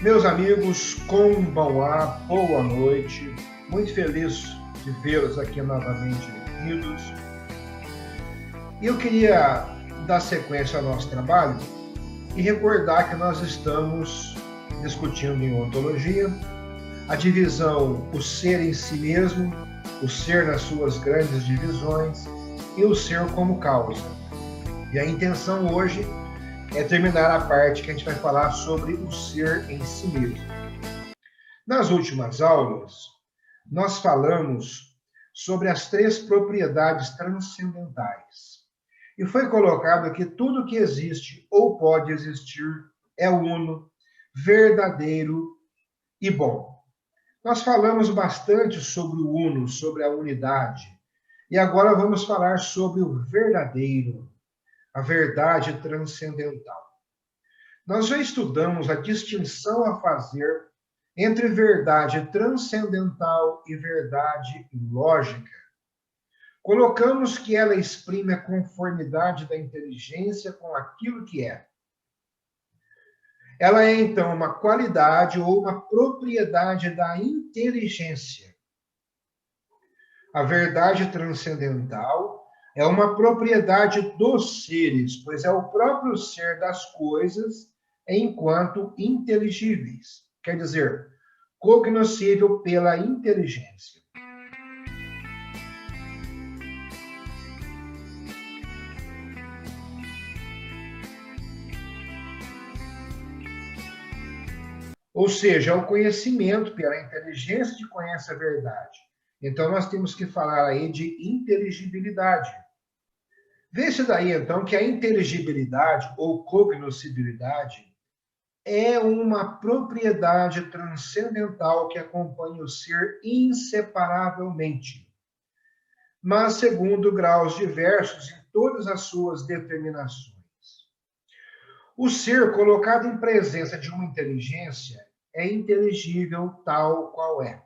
Meus amigos, Konbanwa, boa noite. Muito feliz de vê-los aqui novamente reunidos. E eu queria dar sequência ao nosso trabalho e recordar que nós estamos discutindo em ontologia a divisão, o ser em si mesmo, o ser nas suas grandes divisões e o ser como causa. E a intenção hoje é terminar a parte que a gente vai falar sobre o ser em si mesmo. Nas últimas aulas, nós falamos sobre as 3 propriedades transcendentais. E foi colocado que tudo que existe ou pode existir é uno, verdadeiro e bom. Nós falamos bastante sobre o uno, sobre a unidade. E agora vamos falar sobre o verdadeiro, a verdade transcendental. Nós já estudamos a distinção a fazer entre verdade transcendental e verdade lógica. Colocamos que ela exprime a conformidade da inteligência com aquilo que é. Ela é, então, uma qualidade ou uma propriedade da inteligência. A verdade transcendental é uma propriedade dos seres, pois é o próprio ser das coisas enquanto inteligíveis. Quer dizer, cognoscível pela inteligência. Ou seja, o conhecimento pela inteligência que conhece a verdade. Então, nós temos que falar aí de inteligibilidade. Vê-se daí, então, que a inteligibilidade ou cognoscibilidade é uma propriedade transcendental que acompanha o ser inseparavelmente, mas segundo graus diversos em todas as suas determinações. O ser colocado em presença de uma inteligência é inteligível tal qual é.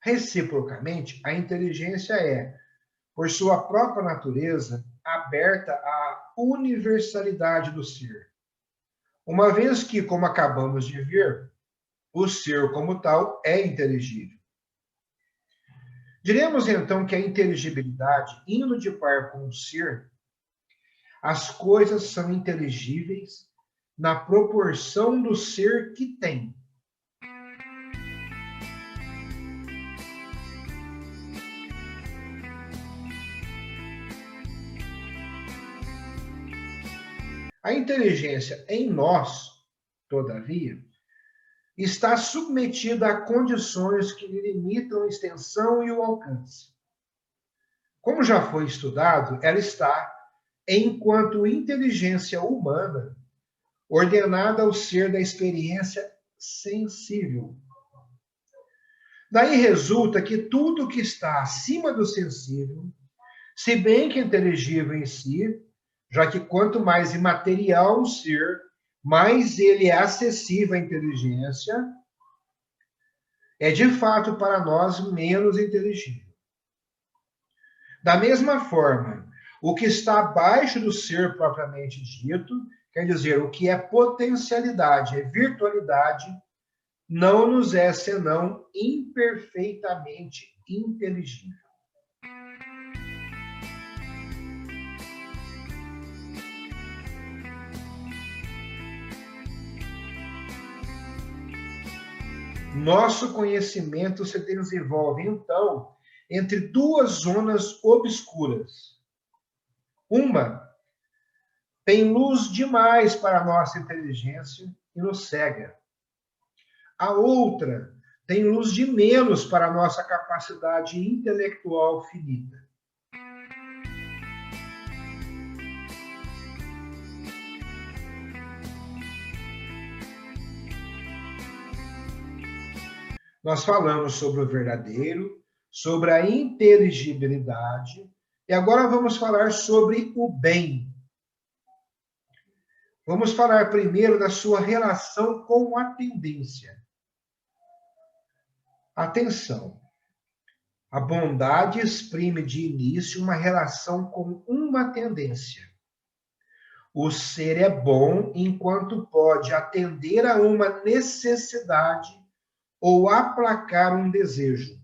Reciprocamente, a inteligência é, por sua própria natureza, aberta à universalidade do ser. Uma vez que, como acabamos de ver, o ser como tal é inteligível. Diremos então que a inteligibilidade, indo de par com o ser, as coisas são inteligíveis na proporção do ser que tem. A inteligência em nós, todavia, está submetida a condições que lhe limitam a extensão e o alcance. Como já foi estudado, ela está, enquanto inteligência humana, ordenada ao ser da experiência sensível. Daí resulta que tudo que está acima do sensível, se bem que inteligível em si, já que quanto mais imaterial o ser, mais ele é acessível à inteligência, é de fato para nós menos inteligível. Da mesma forma, o que está abaixo do ser propriamente dito, quer dizer, o que é potencialidade, é virtualidade, não nos é senão imperfeitamente inteligível. Nosso conhecimento se desenvolve, então, entre 2 zonas obscuras. Uma tem luz demais para a nossa inteligência e nos cega. A outra tem luz de menos para a nossa capacidade intelectual finita. Nós falamos sobre o verdadeiro, sobre a inteligibilidade, e agora vamos falar sobre o bem. Vamos falar primeiro da sua relação com a tendência. Atenção! A bondade exprime de início uma relação com uma tendência. O ser é bom enquanto pode atender a uma necessidade ou aplacar um desejo.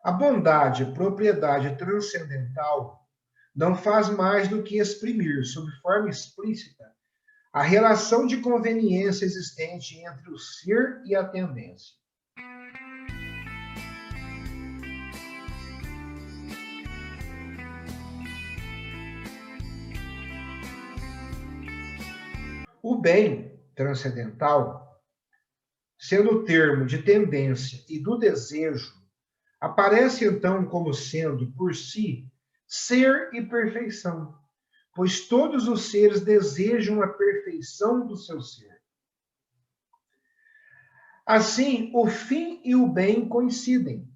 A bondade, propriedade transcendental, não faz mais do que exprimir, sob forma explícita, a relação de conveniência existente entre o ser e a tendência. O bem transcendental, sendo o termo de tendência e do desejo, aparece então como sendo, por si, ser e perfeição, pois todos os seres desejam a perfeição do seu ser. Assim, o fim e o bem coincidem.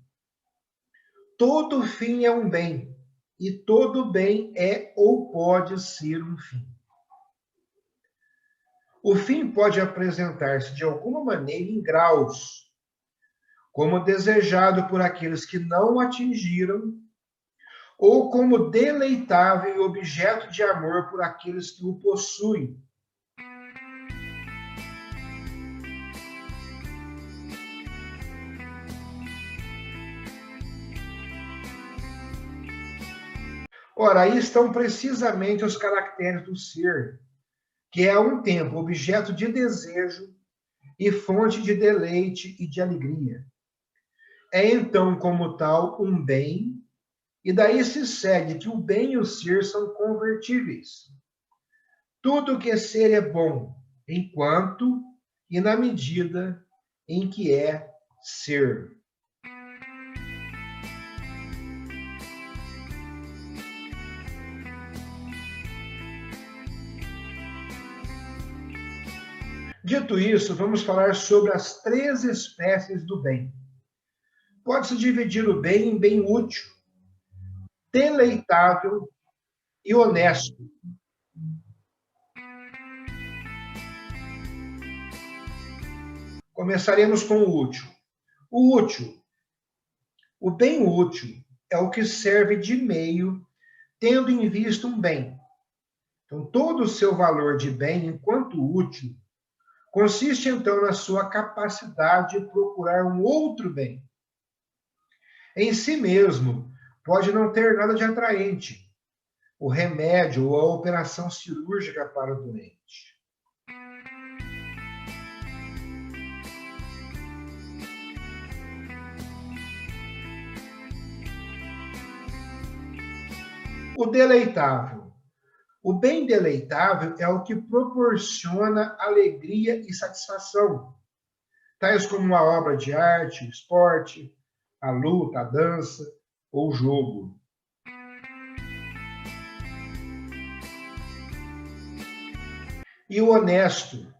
Todo fim é um bem, e todo bem é ou pode ser um fim. O fim pode apresentar-se de alguma maneira em graus, como desejado por aqueles que não o atingiram, ou como deleitável e objeto de amor por aqueles que o possuem. Ora, aí estão precisamente os caracteres do ser, que é a um tempo objeto de desejo e fonte de deleite e de alegria. É então, como tal, um bem, e daí se segue que o bem e o ser são convertíveis. Tudo que é ser é bom, enquanto e na medida em que é ser. Dito isso, vamos falar sobre as três espécies do bem. Pode-se dividir o bem em bem útil, deleitável e honesto. Começaremos com o útil. O útil. O bem útil é o que serve de meio, tendo em vista um bem. Então, todo o seu valor de bem, enquanto útil, consiste então na sua capacidade de procurar um outro bem. Em si mesmo, pode não ter nada de atraente, o remédio ou a operação cirúrgica para o doente. O deleitável. O bem deleitável é o que proporciona alegria e satisfação, tais como uma obra de arte, esporte, a luta, a dança ou jogo. E o honesto.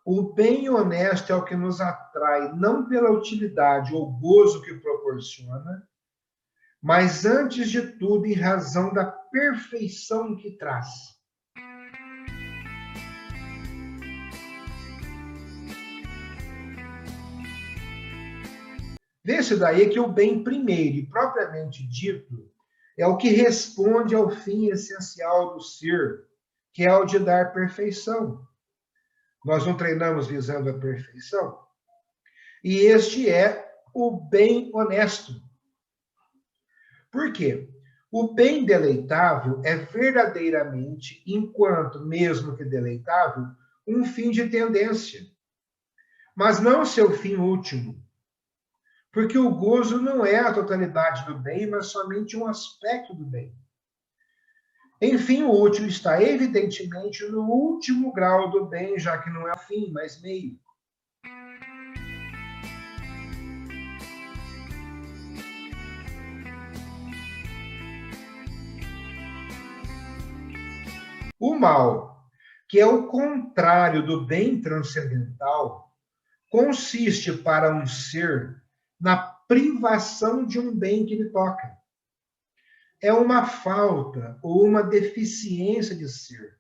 O bem honesto é o que nos atrai não pela utilidade ou gozo que proporciona, mas antes de tudo em razão da perfeição que traz. Vê-se daí que o bem primeiro e propriamente dito é o que responde ao fim essencial do ser, que é o de dar perfeição. Nós não treinamos visando a perfeição? E este é o bem honesto. Por quê? O bem deleitável é verdadeiramente, enquanto mesmo que deleitável, um fim de tendência, mas não seu fim último. Porque o gozo não é a totalidade do bem, mas somente um aspecto do bem. Enfim, o útil está evidentemente no último grau do bem, já que não é fim, mas meio. O mal, que é o contrário do bem transcendental, consiste para um ser na privação de um bem que lhe toca. É uma falta ou uma deficiência de ser.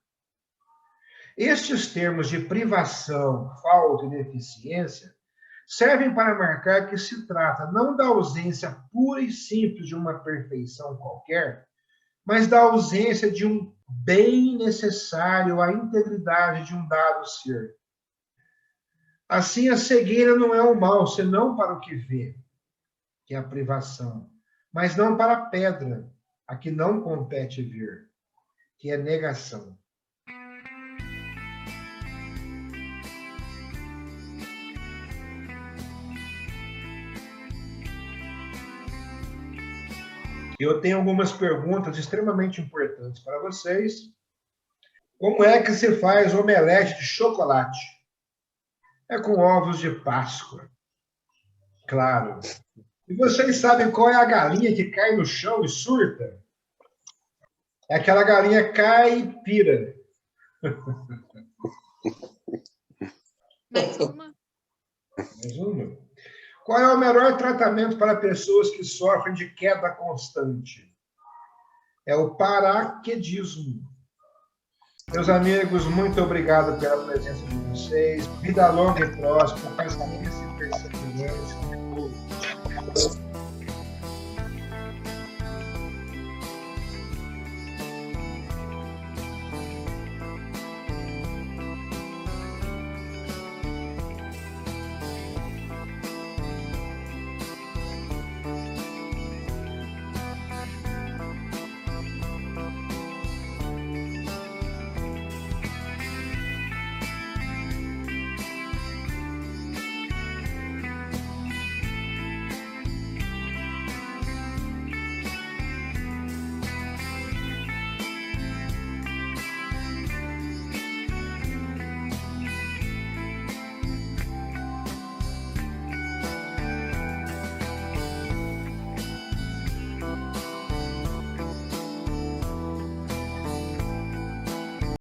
Estes termos de privação, falta e deficiência servem para marcar que se trata não da ausência pura e simples de uma perfeição qualquer, mas da ausência de um bem necessário à integridade de um dado ser. Assim, a cegueira não é o mal, senão para o que vê, que é a privação, mas não para a pedra, a que não compete ver, que é negação. Eu tenho algumas perguntas extremamente importantes para vocês. Como é que se faz omelete de chocolate? É com ovos de Páscoa, claro. E vocês sabem qual é a galinha que cai no chão e surta? É aquela galinha caipira. Mais uma? Mais uma. Qual é o melhor tratamento para pessoas que sofrem de queda constante? É o paraquedismo. Meus amigos, muito obrigado pela presença de vocês. Vida longa e próspera, paciência e perseverança.